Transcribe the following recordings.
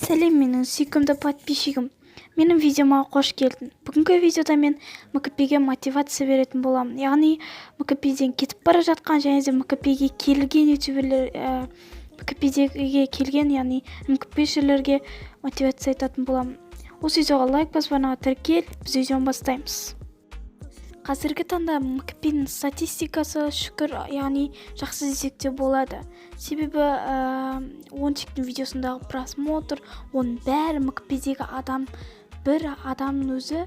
Сәлем, менің сүйкімді подписчигім. Менің видеома қош келдің. Бүгінгі видеода мен МКПге мотивация беретін боламын. Яғни МКПден кетіп бара жатқан және де МКПге келген ютуберлер, МКПге келген, яғни МКПшілерге мотивация айтатын боламын. Осы видеоға лайк басып, арнаға тіркел, біз видеоны бастаймыз. Қазіргі таңда МКПнің статистикасы шүкір, яғни жақсы десек болады. Себебі ончиктің видеосындағы просмотр, оның бәрі МКПдегі адам, бір адамның өзі,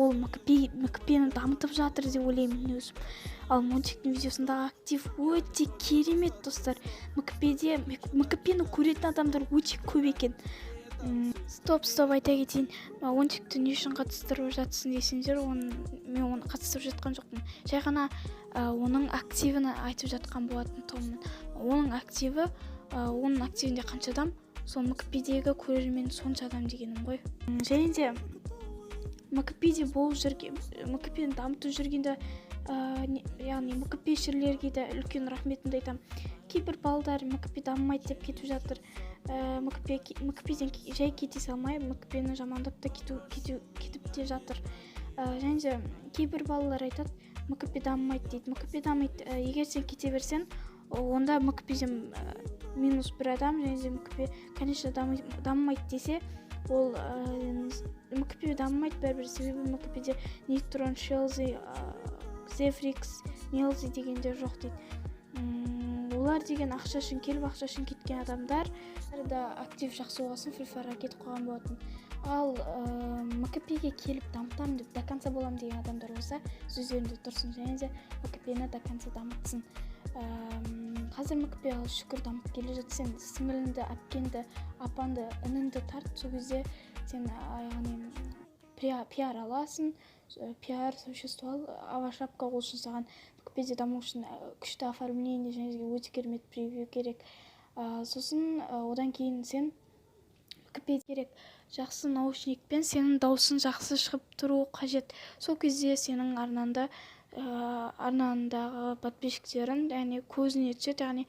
ол МКПні дамытып жатыр деп ойлаймын мен өзім. Ал ончиктің видеосындағы актив өте керемет, достар. МКПні көретін адамдар өте көп екен. Стоп, айта кетейін. Ончикті не үшін қатыстырып жатсың десеңдер, мен оны қатыстырып жатқан жоқпын. Жай ғана оның активін айтып жатқан болатын тұғымын. Оның активінде қанша адам, сол МКПдегі көрермен сонша адам дегенім ғой. Және де МКПде МКПні дамытып жүргенде, яғни МКПшілерге де үлкен рахметімді айтамын. Кейбір балдар МКП дамымайды деп кетіп жатыр. МКПден жай кете салмай, МКПні жамандап та кетіп те жатыр. Және де кейбір балалар айтады, МКП дамымайды дейді. МКП дамайды. Егер сен кете берсең, онда МКПден минус бір адам, және де МКП, конечно, дамымайды десе, ол МКП дамымайды бәрібір, себебі МКПде Нейтрон, Шелзи, Зефрикс, Нелзи дегендер жоқ дейді. Олар деген ақша үшін келіп, ақша үшін кеткен адамдар да актив жақсы болғасын фрифарға кетіп қойған болатын. Ал МКПге келіп дамытамын деп, до конца боламын деген адамдар болса, сөздерінде тұрсын, және де МКПні до конца дамытсын. Қазір МКП шүкір дамып келе жатыр. Сен сіңіліңді, әпкеңді, апаңды, ініңді тарт, сол кезде сен пиар аласың. Пиар существо ава шапка ол үшін саған МКПде даму үшін күшті оформление және де өте керемет превью керек. Сосын одан кейін сен МКП керек жақсы наушникпен сенің даусың жақсы шығып тұру қажет. Сол кезде сенің арнаңдағы подписчиктерің яғни көзіне түседі, яғни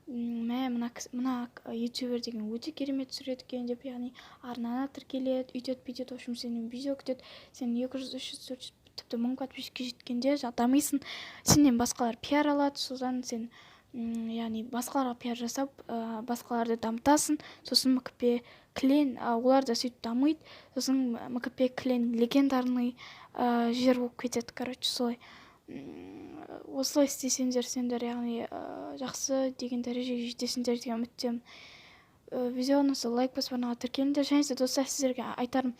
мына ютубер деген өте керемет түсіреді екен деп, яғни арнана тіркеледі, үйтеді, бүйтеді, в общем, сенен видео күтеді. Сен 200, 300, 400, тіпті 1000 подписчикке жеткенде дамисың, сенен басқалар пиар алады, содан сен яғни басқаларға пиар жасап, басқаларды дамытасың, сосын МКП клен, олар да сөйтіп дамиды, сосын МКП клен легендарный жер болып кетеді, короче, солай. Осылай істесеңдер, сендер яғни жақсы деген дәрежеге жетесіңдер деген үміттемін. Видеоны лайк басып, арнаға тіркеліңдер. Және де достар, сіздерге айтарым,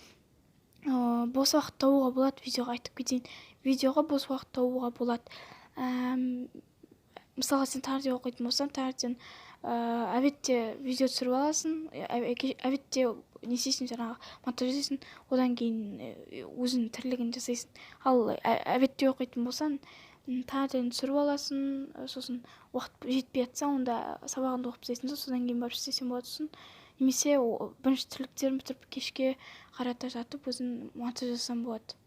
бос уақыт табуға болады, видеоға айтып кетейін. Видеоға бос уақыт табуға болады. Мысалға, сен таңертең оқитын болсаң, таңертең обедте видео түсіріп аласың, обедте не істейсің, жаңағы монтаж жасайсың, одан кейін өзің тірлігін жасайсың. Ал обедте оқитын болсаң, таңертең түсіріп аласың, сосын уақыт жетпей жатса, онда сабағыңды оқып тастайсың, содан кейін барып істесең болады. Немесе бірінші тірліктерін бітіріп кешке қарата жатып өзің монтаж жасасаң болады.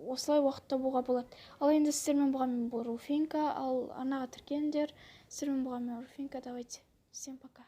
Осылай уақыт табуға болады. Ал енді сіздермен болған мен бұл Руфинка, ал арнаға тіркеліңдер. Сіздермен болған мен Руфинка, давайте. Всем пока.